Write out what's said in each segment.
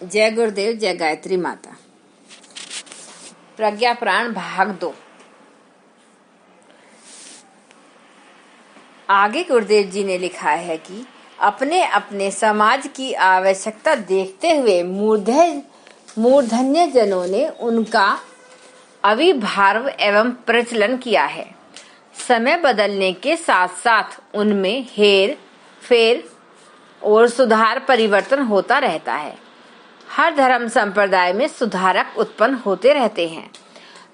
जय गुरुदेव, जय गायत्री माता। प्रज्ञा प्राण भाग 2। आगे गुरुदेव जी ने लिखा है कि अपने अपने समाज की आवश्यकता देखते हुए मूर्धन्य जनों ने उनका अविभार्व एवं प्रचलन किया है। समय बदलने के साथ साथ उनमें हेर फेर और सुधार परिवर्तन होता रहता है। हर धर्म संप्रदाय में सुधारक उत्पन्न होते रहते हैं,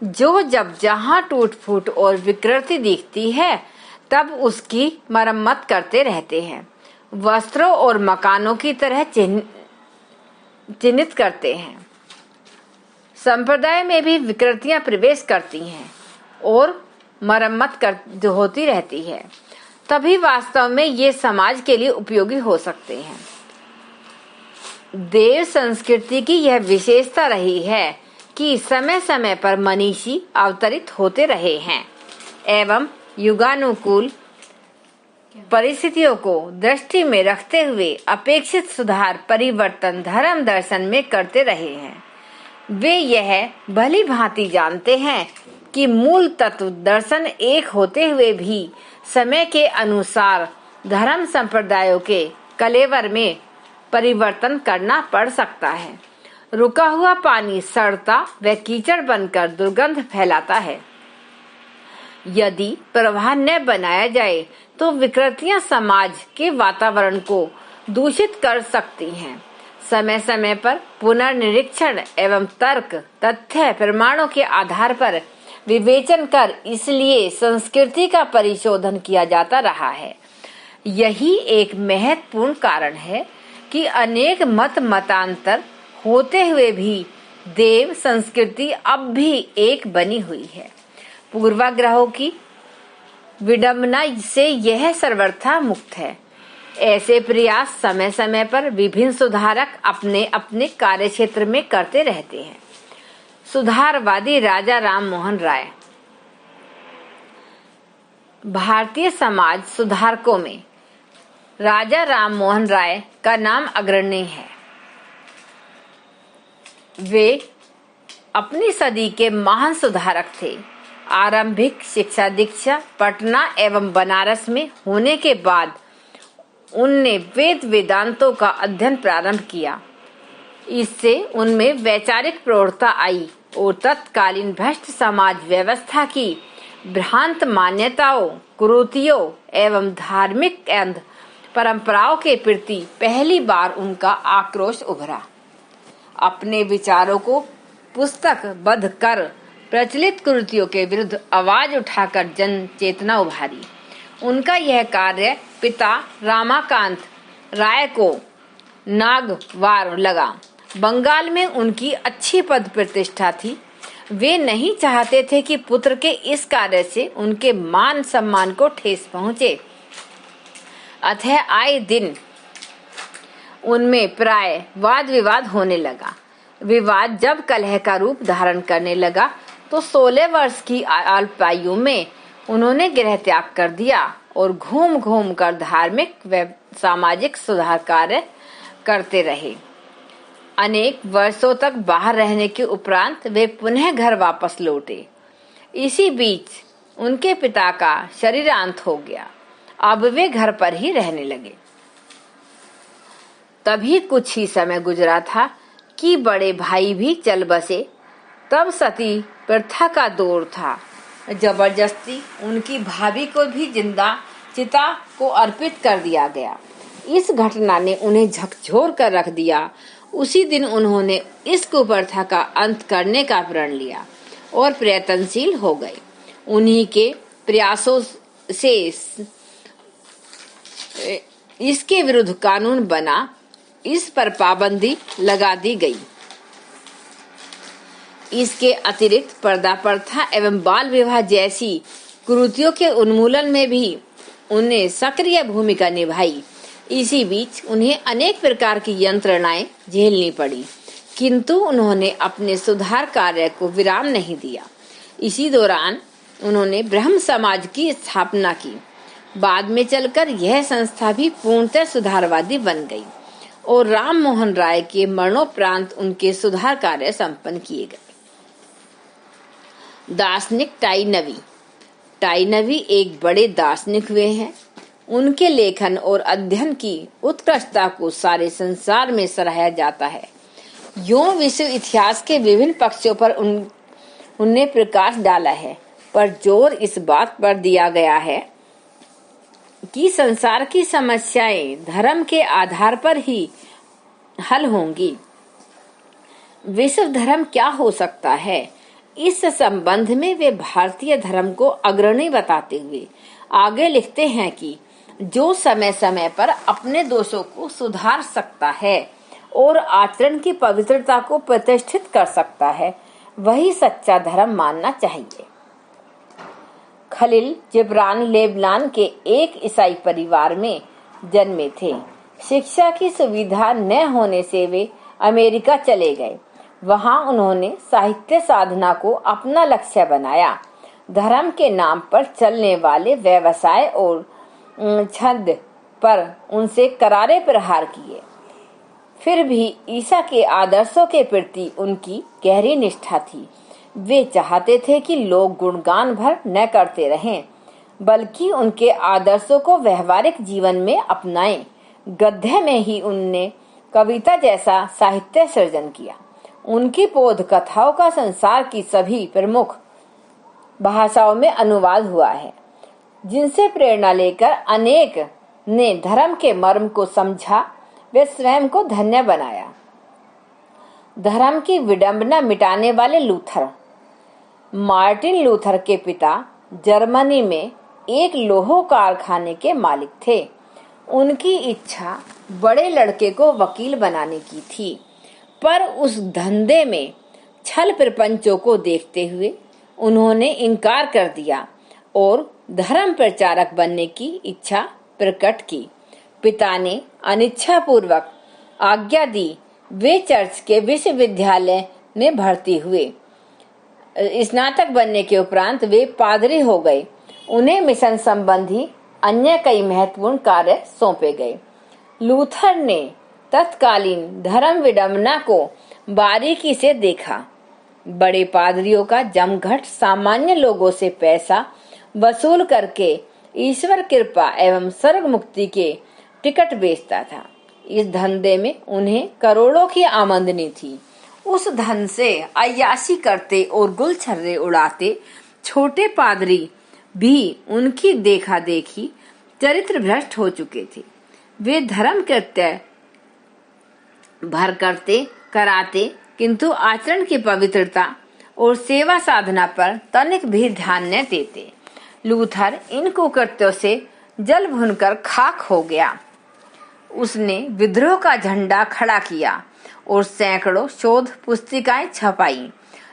जो जब जहाँ टूट फूट और विकृति दिखती है तब उसकी मरम्मत करते रहते हैं। वस्त्रों और मकानों की तरह चिन्हित करते हैं। संप्रदाय में भी विकृतियां प्रवेश करती हैं और मरम्मत होती रहती है, तभी वास्तव में ये समाज के लिए उपयोगी हो सकते हैं। देव संस्कृति की यह विशेषता रही है कि समय समय पर मनीषी अवतरित होते रहे हैं एवं युगानुकूल परिस्थितियों को दृष्टि में रखते हुए अपेक्षित सुधार परिवर्तन धर्म दर्शन में करते रहे हैं। वे यह भली भांति जानते हैं कि मूल तत्व दर्शन एक होते हुए भी समय के अनुसार धर्म संप्रदायों के कलेवर में परिवर्तन करना पड़ सकता है। रुका हुआ पानी सड़ता व कीचड़ बनकर दुर्गंध फैलाता है। यदि प्रवाह न बनाया जाए तो विकृतियां समाज के वातावरण को दूषित कर सकती हैं। समय समय पर पुनर्निरीक्षण एवं तर्क तथ्य प्रमाणों के आधार पर विवेचन कर इसलिए संस्कृति का परिशोधन किया जाता रहा है। यही एक महत्वपूर्ण कारण है कि अनेक मतांतर होते हुए भी देव संस्कृति अब भी एक बनी हुई है। पूर्वाग्रहों की विडंबना से यह सर्वथा मुक्त है। ऐसे प्रयास समय समय पर विभिन्न सुधारक अपने अपने कार्यक्षेत्र में करते रहते हैं। सुधारवादी राजा राम मोहन राय। भारतीय समाज सुधारकों में राजा राम मोहन राय का नाम अग्रणी है। वे अपनी सदी के महान सुधारक थे। आरंभिक शिक्षा दीक्षा पटना एवं बनारस में होने के बाद उनने वेद वेदांतों का अध्ययन प्रारंभ किया। इससे उनमें वैचारिक प्रौढ़ता आई और तत्कालीन भ्रष्ट समाज व्यवस्था की भ्रांत मान्यताओं, कुरीतियों एवं धार्मिक अंध परंपराओं के प्रति पहली बार उनका आक्रोश उभरा। अपने विचारों को पुस्तकबद्ध कर प्रचलित कुरीतियों के विरुद्ध आवाज उठाकर जन चेतना उभारी। उनका यह कार्य पिता रामाकांत राय को नागवार लगा। बंगाल में उनकी अच्छी पद प्रतिष्ठा थी। वे नहीं चाहते थे कि पुत्र के इस कार्य से उनके मान सम्मान को ठेस पहुंचे। अतः आए दिन उनमें प्राय वाद विवाद होने लगा। विवाद जब कलह का रूप धारण करने लगा तो 16 वर्ष की अल्पायु में उन्होंने गृह त्याग कर दिया और घूम घूम कर धार्मिक व सामाजिक सुधार कार्य करते रहे। अनेक वर्षों तक बाहर रहने के उपरांत वे पुनः घर वापस लौटे। इसी बीच उनके पिता का शरीरांत हो गया। अब वे घर पर ही रहने लगे। तभी कुछ ही समय गुजरा था कि बड़े भाई भी चल बसे। तब सती प्रथा का दौर था। जबरदस्ती उनकी भाभी को भी जिंदा चिता को अर्पित कर दिया गया। इस घटना ने उन्हें झकझोर कर रख दिया। उसी दिन उन्होंने इस कुप्रथा का अंत करने का प्रण लिया और प्रयत्नशील हो गए। उन्हीं के प्रयासों से इसके विरुद्ध कानून बना। इस पर पाबंदी लगा दी गई। इसके अतिरिक्त पर्दा प्रथा एवं बाल विवाह जैसी कुरीतियों के उन्मूलन में भी उन्हें सक्रिय भूमिका निभाई। इसी बीच उन्हें अनेक प्रकार की यंत्रणाएं झेलनी पड़ी, किंतु उन्होंने अपने सुधार कार्य को विराम नहीं दिया। इसी दौरान उन्होंने ब्रह्म समाज की स्थापना की। बाद में चलकर यह संस्था भी पूर्णतः सुधारवादी बन गई और राम मोहन राय के मरणोपरांत उनके सुधार कार्य संपन्न किए गए। दार्शनिक टाइनवी एक बड़े दार्शनिक हुए हैं। उनके लेखन और अध्ययन की उत्कृष्टता को सारे संसार में सराहा जाता है। यूं विश्व इतिहास के विभिन्न पक्षों पर उनने प्रकाश डाला है, पर जोर इस बात पर दिया गया है कि संसार की समस्याएं धर्म के आधार पर ही हल होंगी। विश्व धर्म क्या हो सकता है, इस संबंध में वे भारतीय धर्म को अग्रणी बताते हुए आगे लिखते हैं कि जो समय समय पर अपने दोषों को सुधार सकता है और आचरण की पवित्रता को प्रतिष्ठित कर सकता है, वही सच्चा धर्म मानना चाहिए। खलील जिब्रान लेबनान के एक ईसाई परिवार में जन्मे थे। शिक्षा की सुविधा न होने से वे अमेरिका चले गए। वहां उन्होंने साहित्य साधना को अपना लक्ष्य बनाया। धर्म के नाम पर चलने वाले व्यवसाय और छंद पर उनसे करारे प्रहार किए। फिर भी ईसा के आदर्शों के प्रति उनकी गहरी निष्ठा थी। वे चाहते थे कि लोग गुणगान भर न करते रहें, बल्कि उनके आदर्शों को व्यवहारिक जीवन में अपनाएं। गद्य में ही उनने कविता जैसा साहित्य सृजन किया। उनकी बोध कथाओं का संसार की सभी प्रमुख भाषाओं में अनुवाद हुआ है, जिनसे प्रेरणा लेकर अनेक ने धर्म के मर्म को समझा, वे स्वयं को धन्य बनाया। धर्म की विडंबना मिटाने वाले लूथर। मार्टिन लूथर के पिता जर्मनी में एक लोह कारखाने के मालिक थे। उनकी इच्छा बड़े लड़के को वकील बनाने की थी, पर उस धंधे में छल प्रपंचों को देखते हुए उन्होंने इनकार कर दिया और धर्म प्रचारक बनने की इच्छा प्रकट की। पिता ने अनिच्छा पूर्वक आज्ञा दी। वे चर्च के विश्वविद्यालय में भर्ती हुए। स्नातक बनने के उपरांत वे पादरी हो गए। उन्हें मिशन संबंधी अन्य कई महत्वपूर्ण कार्य सौंपे गए। लूथर ने तत्कालीन धर्म विडंबना को बारीकी से देखा। बड़े पादरियों का जमघट सामान्य लोगों से पैसा वसूल करके ईश्वर कृपा एवं स्वर्ग मुक्ति के टिकट बेचता था। इस धंधे में उन्हें करोड़ों की आमदनी थी। उस धन से अय्याशी करते और गुलछर्रे उड़ाते छोटे पादरी भी उनकी देखा देखी चरित्र भ्रष्ट हो चुके थे। वे धर्म कृत्य भर करते कराते, किंतु आचरण की पवित्रता और सेवा साधना पर तनिक भी ध्यान न देते। लूथर इन कुकृत्यों से जल भुनकर खाक हो गया। उसने विद्रोह का झंडा खड़ा किया और सैकड़ों शोध पुस्तिकाएं छपाई,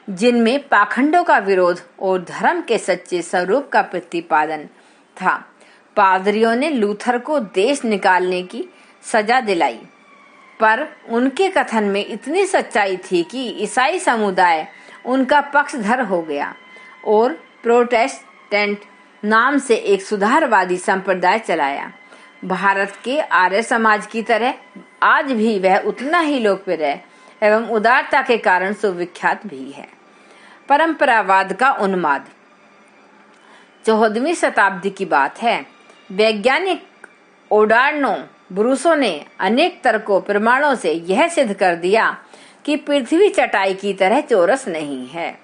जिनमें पाखंडों का विरोध और धर्म के सच्चे स्वरूप का प्रतिपादन था। पादरियों ने लूथर को देश निकालने की सजा दिलाई, पर उनके कथन में इतनी सच्चाई थी कि ईसाई समुदाय उनका पक्षधर हो गया और प्रोटेस्टेंट नाम से एक सुधारवादी संप्रदाय चलाया। भारत के आर्य समाज की तरह आज भी वह उतना ही लोकप्रिय एवं उदारता के कारण सुविख्यात भी है। परंपरावाद का उन्माद। 14वीं शताब्दी की बात है। वैज्ञानिक ओडार्नो ब्रूसो ने अनेक तर्कों प्रमाणों से यह सिद्ध कर दिया कि पृथ्वी चटाई की तरह चौरस नहीं है,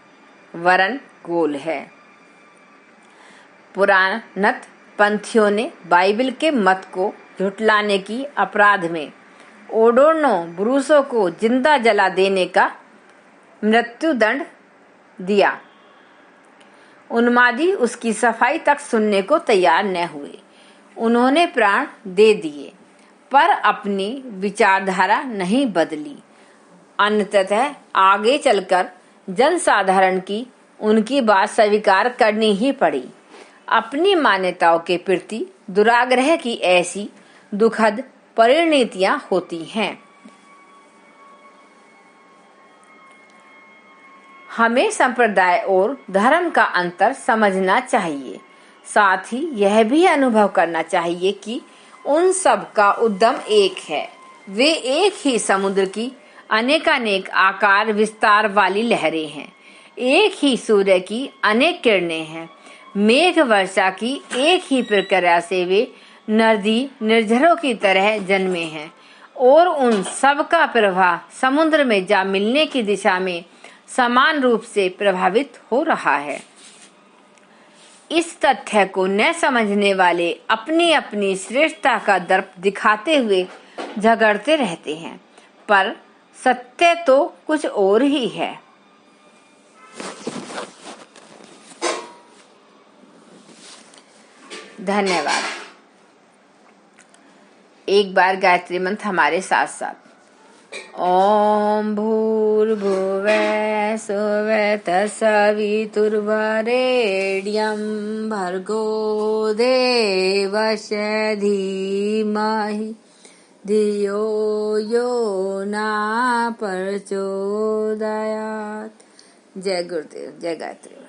वरन गोल है। पुराणत पंथियों ने बाइबल के मत को झुटलाने की अपराध में ओडोर्नो ब्रूसो को जिंदा जला देने का मृत्युदंड दिया। उन्मादी उसकी सफाई तक सुनने को तैयार न हुए। उन्होंने प्राण दे दिए, पर अपनी विचारधारा नहीं बदली। अंततः आगे चलकर जनसाधारण की उनकी बात स्वीकार करनी ही पड़ी। अपनी मान्यताओं के प्रति दुराग्रह की ऐसी दुखद परिणतियां होती हैं। हमें संप्रदाय और धर्म का अंतर समझना चाहिए। साथ ही यह भी अनुभव करना चाहिए कि उन सब का उद्यम एक है। वे एक ही समुद्र की अनेकानेक आकार विस्तार वाली लहरें हैं। एक ही सूर्य की अनेक किरणें हैं। मेघ वर्षा की एक ही प्रक्रिया से वे नदी निर्झरों की तरह जन्मे हैं और उन सब का प्रवाह समुद्र में जा मिलने की दिशा में समान रूप से प्रभावित हो रहा है। इस तथ्य को न समझने वाले अपनी अपनी श्रेष्ठता का दर्प दिखाते हुए झगड़ते रहते हैं, पर सत्य तो कुछ और ही है। धन्यवाद। एक बार गायत्री मंत्र हमारे साथ साथ। ओम भूर्भुवः स्वः तत्सवितुर्वरेण्यं भर्गो देवस्य धीमहि धियो यो न प्रचोदयात्। जय गुरुदेव, जय गायत्री।